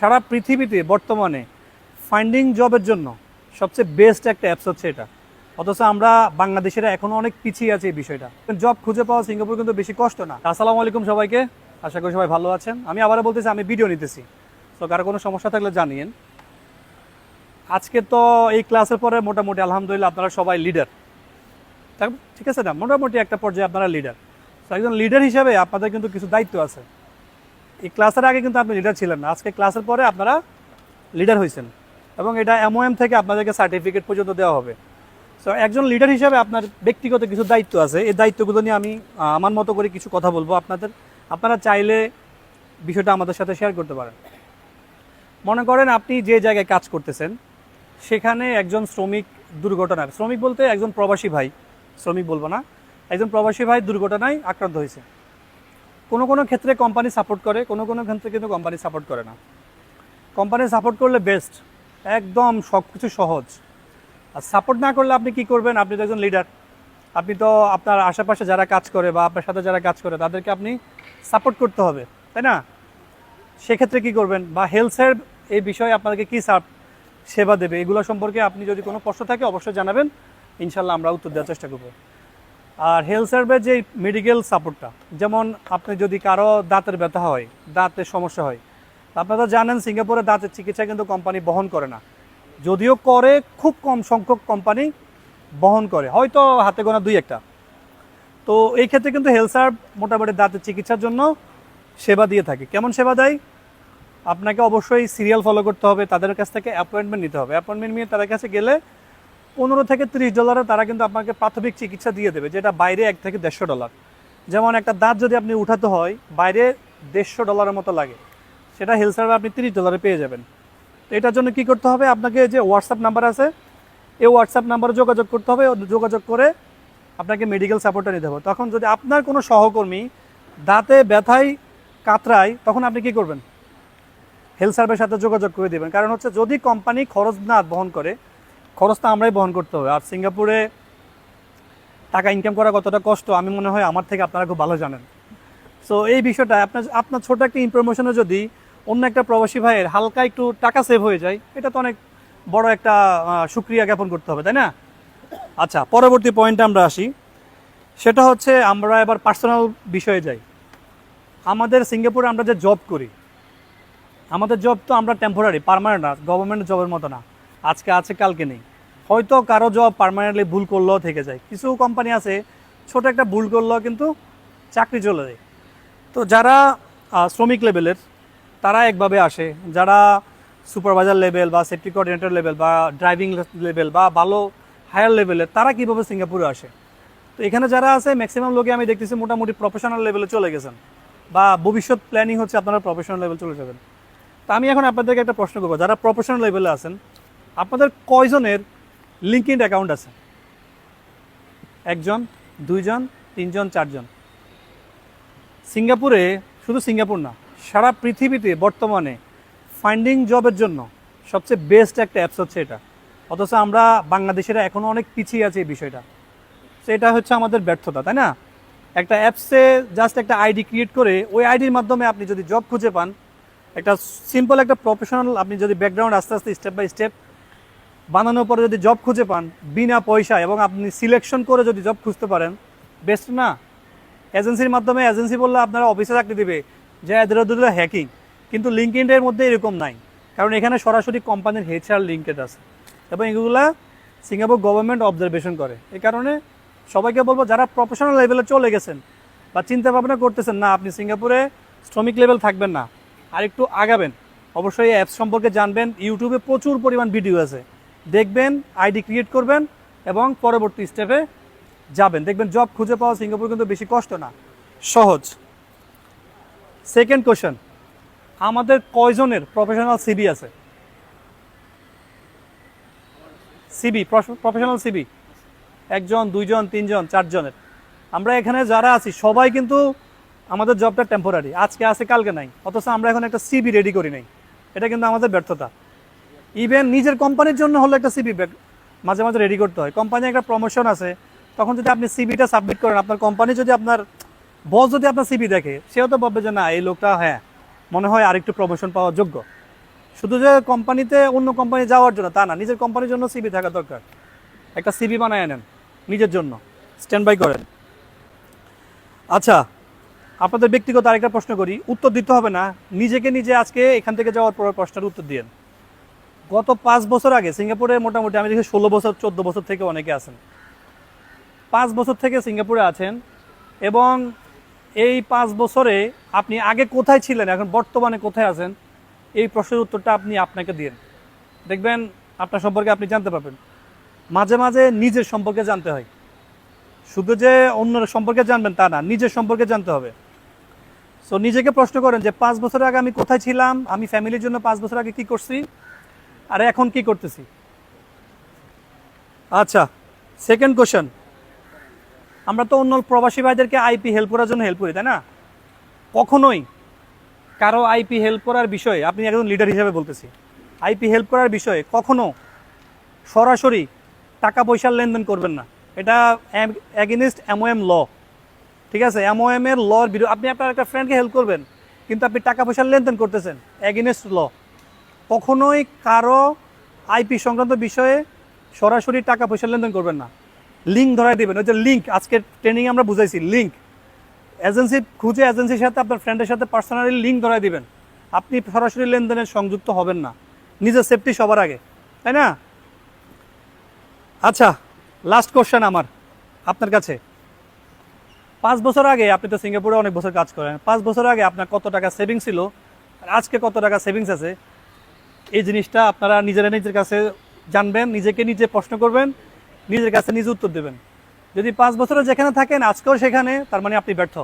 সারা পৃথিবীতে বর্তমানে ফাইন্ডিং জবের জন্য সবচেয়ে বেস্ট একটা অ্যাপস হচ্ছে এটা। অথচ আমরা বাংলাদেশিরা এখনো অনেক পিছিয়ে আছে এই বিষয়টা। জব খুঁজে পাওয়া সিঙ্গাপুর কিন্তু বেশি কষ্ট না। আসসালামু আলাইকুম সবাইকে, আশা করি সবাই ভালো আছেন। আমি আবারও বলতেছি, আমি ভিডিও নিতেছি, তো কারো কোনো সমস্যা থাকলে জানিয়েন। আজকে তো এই ক্লাসের পরে মোটামুটি আলহামদুলিল্লাহ আপনারা সবাই লিডার, ঠিক আছে না? মোটামুটি একটা পর্যায়ে আপনারা লিডার। তো একজন লিডার হিসেবে আপনাদের কিন্তু কিছু দায়িত্ব আছে। এই ক্লাসের আগে কিন্তু আপনি লিডার ছিলেন না, আজকে ক্লাসের পরে আপনারা লিডার হয়েছেন এবং এটা MOM থেকে আপনাদেরকে সার্টিফিকেট পর্যন্ত দেওয়া হবে। সো একজন লিডার হিসেবে আপনার ব্যক্তিগত কিছু দায়িত্ব আছে, এই দায়িত্বগুলো নিয়ে আমি আমার মতো করে কিছু কথা বলবো আপনারা চাইলে বিষয়টা আমাদের সাথে শেয়ার করতে পারেন। মনে করেন আপনি যে জায়গায় কাজ করতেছেন সেখানে একজন শ্রমিক শ্রমিক বলতে একজন প্রবাসী ভাই, শ্রমিক বলবো না, একজন প্রবাসী ভাই দুর্ঘটনায় আক্রান্ত হয়েছে। কোনো কোনো ক্ষেত্রে কোম্পানি সাপোর্ট করে, কোনো কোনো ক্ষেত্রে কিন্তু কোম্পানি সাপোর্ট করে না। কোম্পানি সাপোর্ট করলে বেস্ট, একদম সব কিছু সহজ। আর সাপোর্ট না করলে আপনি কি করবেন? আপনি তো একজন লিডার, আপনি তো আপনার আশেপাশে যারা কাজ করে বা আপনার সাথে যারা কাজ করে তাদেরকে আপনি সাপোর্ট করতে হবে, তাই না? সেক্ষেত্রে কি করবেন? বা হেলথের এই বিষয়ে আপনাদেরকে কী সেবা দেবে, এগুলো সম্পর্কে আপনি যদি কোনো প্রশ্ন থাকে অবশ্যই জানাবেন, ইনশাল্লাহ আমরা উত্তর দেওয়ার চেষ্টা করব। আর হেলথ সার্ভের যে মেডিকেল সাপোর্টটা, যেমন আপনি যদি কারো দাঁতের ব্যথা হয়, দাঁতের সমস্যা হয়, আপনারা জানেন সিঙ্গাপুরে দাঁতের চিকিৎসা কিন্তু কোম্পানি বহন করে না। যদিও করে, খুব কম সংখ্যক কোম্পানি বহন করে, হয়তো হাতে গোনা দুই একটা। তো এই ক্ষেত্রে কিন্তু হেলথ সার্ভ মোটামুটি দাঁতের চিকিৎসার জন্য সেবা দিয়ে থাকে। কেমন সেবা দেয়? আপনাকে অবশ্যই সিরিয়াল ফলো করতে হবে, তাদের কাছ থেকে অ্যাপয়েন্টমেন্ট নিতে হবে। অ্যাপয়েন্টমেন্ট নিয়ে তাদের কাছে গেলে $15 থেকে $30 তারা কিন্তু আপনাকে প্রাথমিক চিকিৎসা দিয়ে দেবে, যেটা বাইরে $1 থেকে $150। যেমন একটা দাঁত যদি আপনি উঠাতে হয় বাইরে $150 মতো লাগে, সেটা হেলথ সার্ভে আপনি $30 পেয়ে যাবেন। তো এটার জন্য কি করতে হবে? আপনাকে যে হোয়াটসঅ্যাপ নাম্বার আছে, এই হোয়াটসঅ্যাপ নাম্বারে যোগাযোগ করতে হবে। যোগাযোগ করে আপনাকে মেডিকেল সাপোর্টটা নিতে হবে। তখন যদি আপনার কোনো সহকর্মী দাঁতে ব্যথায় কাতরায়, তখন আপনি কি করবেন? হেলথ সার্ভের সাথে যোগাযোগ করে দেবেন। কারণ হচ্ছে যদি কোম্পানি খরচ না বহন করে, খরচটা আমরাই বহন করতে হবে। আর সিঙ্গাপুরে টাকা ইনকাম করা কতটা কষ্ট আমি মনে হয় আমার থেকে আপনারা খুব ভালো জানেন। সো এই বিষয়টা আপনার ছোট একটা ইনফরমেশনে যদি অন্য একটা প্রবাসী ভাইয়ের হালকা একটু টাকা সেভ হয়ে যায়, এটা তো অনেক বড় একটা সুক্রিয়া জ্ঞাপন করতে হবে, তাই না? আচ্ছা, পরবর্তী পয়েন্টে আমরা আসি। সেটা হচ্ছে আমরা এবার পার্সোনাল বিষয়ে যাই। আমাদের সিঙ্গাপুরে আমরা যে জব করি, আমাদের জব তো আমরা টেম্পোরারি, পার্মানেন্ট না, গভর্নমেন্ট জবের মতো না, আজকে আছে কালকে নেই। হয়তো কারো জব পার্মানেন্টলি ভুল করলেও থেকে যায়, কিছু কোম্পানি আছে ছোট একটা ভুল করলেও কিন্তু চাকরি চলে যায়। তো যারা শ্রমিক লেভেলের তারা একভাবে আসে, যারা সুপারভাইজার লেভেল বা সেফটি কোঅর্ডিনেটর লেভেল বা ড্রাইভিং লেভেল বা ভালো হায়ার লেভেলের, তারা কীভাবে সিঙ্গাপুরে আসে? তো এখানে যারা আছে ম্যাক্সিমাম লোকে আমি দেখতেছি মোটামুটি প্রফেশনাল লেভেলে চলে গেছেন, বা ভবিষ্যৎ প্ল্যানিং হচ্ছে আপনারা প্রফেশনাল লেভেল চলে যাবেন। তো আমি এখন আপনাদেরকে একটা প্রশ্ন করবো, যারা প্রফেশনাল লেভেলে আছেন আপনাদের কয়জনের লিঙ্কড অ্যাকাউন্ট আছে? 1 জন, 2 জন, 3 জন, 4 জন? সিঙ্গাপুরে, শুধু সিঙ্গাপুর না, সারা পৃথিবীতে বর্তমানে ফাইন্ডিং জবের জন্য সবচেয়ে বেস্ট একটা অ্যাপস হচ্ছে এটা। অথচ আমরা বাংলাদেশিরা এখনও অনেক পিছিয়ে আছে এই বিষয়টা। তো এটা হচ্ছে আমাদের ব্যর্থতা, তাই না? একটা অ্যাপসে জাস্ট একটা আইডি ক্রিয়েট করে ওই আইডির মাধ্যমে আপনি যদি জব খুঁজে পান, একটা সিম্পল একটা প্রফেশনাল আপনি যদি ব্যাকগ্রাউন্ড আস্তে আস্তে স্টেপ বাই স্টেপ বানানোর পরে যদি জব খুঁজে পান বিনা পয়সায়, এবং আপনি সিলেকশন করে যদি জব খুঁজতে পারেন, বেস্ট না? এজেন্সির মাধ্যমে, এজেন্সি বললে আপনারা অফিসে চাকরি দিবে, যে এদের হ্যাকিং। কিন্তু লিঙ্কডইনের মধ্যে এরকম নাই, কারণ এখানে সরাসরি কোম্পানির HR লিঙ্কেড আছে এবং এগুলা সিঙ্গাপুর গভর্নমেন্ট অবজারভেশন করে। এই কারণে সবাইকে বলবো, যারা প্রফেশনাল লেভেলে চলে গেছেন বা চিন্তা ভাবনা করতেছেন না আপনি সিঙ্গাপুরে শ্রমিক লেভেল থাকবেন না, আর একটু আগাবেন, অবশ্যই এই অ্যাপস সম্পর্কে জানবেন। ইউটিউবে প্রচুর পরিমাণ ভিডিও আছে, দেখবেন, আইডি ক্রিয়েট করবেন এবং পরবর্তী স্টেপে যাবেন। দেখবেন জব খুঁজে পাওয়া সিঙ্গাপুর কিন্তু বেশি কষ্ট না, সহজ। সেকেন্ড কোশ্চেন, আমাদের কয়জনের প্রফেশনাল সিবি আছে? প্রফেশনাল সিবি 1 জন, 2 জন, 3 জন, 4 জনের? আমরা এখানে যারা আছি সবাই কিন্তু আমাদের জবটা টেম্পোরারি, আজকে আছে কালকে নাই, অথচ আমরা এখন একটা সিবি রেডি করি নাই। এটা কিন্তু আমাদের ব্যর্থতা। ইভেন নিজের কোম্পানির জন্য হলে একটা সিবি মাঝে মাঝে রেডি করতে হয়। কোম্পানি একটা প্রমোশন আছে, তখন যদি আপনি সিবিটা সাবমিট করেন, আপনার কোম্পানি যদি, আপনার বস যদি আপনার সিবি দেখে, সেও তো ভাববে যে না, এই লোকটা হ্যাঁ মনে হয় আরেকটু প্রমোশন পাওয়ার যোগ্য। শুধু যে কোম্পানিতে অন্য কোম্পানি যাওয়ার জন্য তা না, নিজের কোম্পানির জন্য সিভি থাকা দরকার। একটা সিভি বানায় নেন নিজের জন্য, স্ট্যান্ড বাই করেন। আচ্ছা, আপনাদের ব্যক্তিগত আরেকটা প্রশ্ন করি, উত্তর দিতে হবে না, নিজেকে নিজে আজকে এখান থেকে যাওয়ার পর প্রশ্নের উত্তর দিয়েন। গত 5 বছর আগে সিঙ্গাপুরে মোটামুটি আমি দেখি 16 বছর 14 বছর থেকে অনেকে আছেন, 5 বছর থেকে সিঙ্গাপুরে আছেন, এবং এই 5 বছরে আপনি আগে কোথায় ছিলেন, এখন বর্তমানে কোথায় আছেন, এই প্রশ্নের উত্তরটা আপনি আপনাকে দিন। দেখবেন আপনার সম্পর্কে আপনি জানতে পারবেন। মাঝে মাঝে নিজের সম্পর্কে জানতে হয়, শুধু যে অন্যের সম্পর্কে জানবেন তা না, নিজের সম্পর্কে জানতে হবে। সো নিজেকে প্রশ্ন করেন যে 5 বছর আগে আমি কোথায় ছিলাম, আমি ফ্যামিলির জন্য 5 বছর আগে কি করছি, আর এখন কি করতেছি। আচ্ছা, সেকেন্ড কোশ্চেন, আমরা তো অন্য প্রবাসী ভাইদেরকে আইপি হেল্প করার জন্য হেল্প করি, তাই না? কখনোই কারো আইপি হেল্প করার বিষয়ে, আপনি একজন লিডার হিসেবে বলতেছি, আইপি হেল্প করার বিষয়ে কখনো সরাসরি টাকা পয়সার লেনদেন করবেন না। এটা অ্যাগেনিস্ট এমওএম ল, ঠিক আছে? এমওএম এর লর বিরুদ্ধে। আপনি আপনার একটা ফ্রেন্ডকে হেল্প করবেন কিন্তু আপনি টাকা পয়সার লেনদেন করতেছেন, অ্যাগেনিস্ট ল। কখনোই কারো আইপি সংক্রান্ত বিষয়ে সরাসরি টাকা পয়সার লেনদেন করবেন না। লিঙ্ক ধরাই দেবেন, ওই যে লিঙ্ক আজকে ট্রেনিং আমরা বুঝাইছি, লিঙ্ক এজেন্সি খুঁজে এজেন্সির সাথে আপনার ফ্রেন্ডের সাথে পার্সোনালি লিঙ্ক ধরাই দিবেন। আপনি সরাসরি লেনদেনের সংযুক্ত হবেন না, নিজের সেফটি সবার আগে, তাই না? আচ্ছা, লাস্ট কোশ্চেন আমার আপনার কাছে। 5 বছর আগে, আপনি তো সিঙ্গাপুরে অনেক বছর কাজ করেন, 5 বছর আগে আপনার কত টাকা সেভিংস ছিল আর আজকে কত টাকা সেভিংস আছে, এই জিনিসটা আপনারা নিজেরা নিজের কাছে জানবেন, নিজেকে নিজে প্রশ্ন করবেন, নিজের কাছে নিজে উত্তর দেবেন। যদি 5 বছরে যেখানে থাকেন আজকেও সেখানে, তার মানে আপনি ব্যর্থ।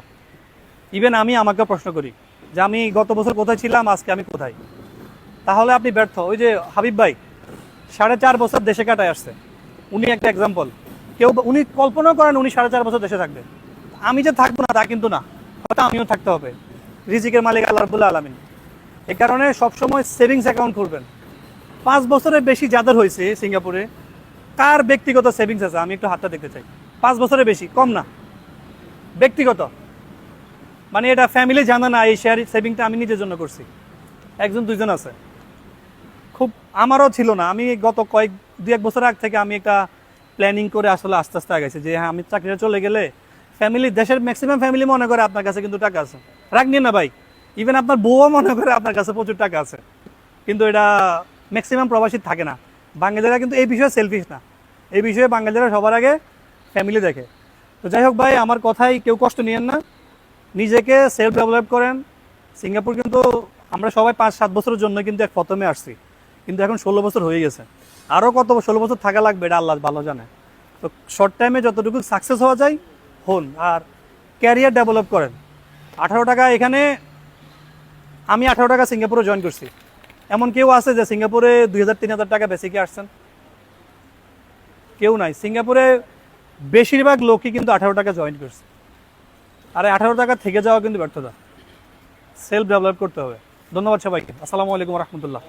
ইভেন আমি আমাকেও প্রশ্ন করি যে আমি গত বছর কোথায় ছিলাম, আজকে আমি কোথায়, তাহলে আপনি ব্যর্থ। ওই যে হাবিব ভাই 4.5 বছর দেশে কাটায় আসছে, উনি একটা এক্সাম্পল। উনি কল্পনা করেন উনি 4.5 বছর দেশে থাকবে। আমি যে থাকবো না তা কিন্তু না, হয়তো আমিও থাকতে হবে। রিজিকের মালিক আল্লাহ রাব্বুল আলামিন। এই কারণে সবসময় সেভিংস অ্যাকাউন্ট করবেন। 5 বছরের বেশি যাদের হয়েছে সিঙ্গাপুরে, কার ব্যক্তিগত সেভিংস আছে আমি একটু হাতটা দেখতে চাই। 5 বছরের বেশি, কম না, ব্যক্তিগত। মানে এটা ফ্যামিলি জানে না এই শেয়ার সেভিংটা আমি নিজের জন্য করছি। 1-2 জন আছে, খুব আমারও ছিল না। আমি গত 2-1 বছর আগ থেকে আমি একটা প্ল্যানিং করে আসলে আস্তে আস্তে আগাইছি যে হ্যাঁ, আমি চাকরিটা চলে গেলে ফ্যামিলি, দেশের ম্যাক্সিমাম ফ্যামিলি মনে করে আপনার কাছে কিন্তু টাকা আছে, রাগ নিন না ভাই। ইভেন আপনার বউও মনে করে আপনার কাছে প্রচুর টাকা আছে, কিন্তু এটা ম্যাক্সিমাম প্রবাসী থাকে না। বাঙালিরা কিন্তু এই বিষয়ে সেলফিশ না, এই বিষয়ে বাঙালিরা সবার আগে ফ্যামিলি দেখে। তো যাই হোক ভাই, আমার কথাই কেউ কষ্ট নিয়েন না, নিজেকে সেলফ ডেভেলপ করেন। সিঙ্গাপুর কিন্তু আমরা সবাই 5-7 বছরের জন্য কিন্তু প্রথমে আসছি, কিন্তু এখন 16 বছর হয়ে গেছে, আরও কত 16 বছর থাকা লাগবে এটা আল্লাহ ভালো জানে। তো শর্ট টাইমে যতটুকু সাকসেস হওয়া যায় হন, আর ক্যারিয়ার ডেভেলপ করেন। 18 টাকা এখানে, আমি 18 টাকা সিঙ্গাপুরে জয়েন করছি, এমন কেউ আছে যে সিঙ্গাপুরে 2000-3000 টাকা বেসিকে আসছেন? কেউ নাই। সিঙ্গাপুরে বেশিরভাগ লোকই কিন্তু 18 টাকা জয়েন করছে, আর 18 টাকা থেকে যাওয়া কিন্তু ব্যর্থতা। সেলফ ডেভেলপ করতে হবে। ধন্যবাদ সবাইকে। আসসালামু আলাইকুম রহমতুল্লাহ।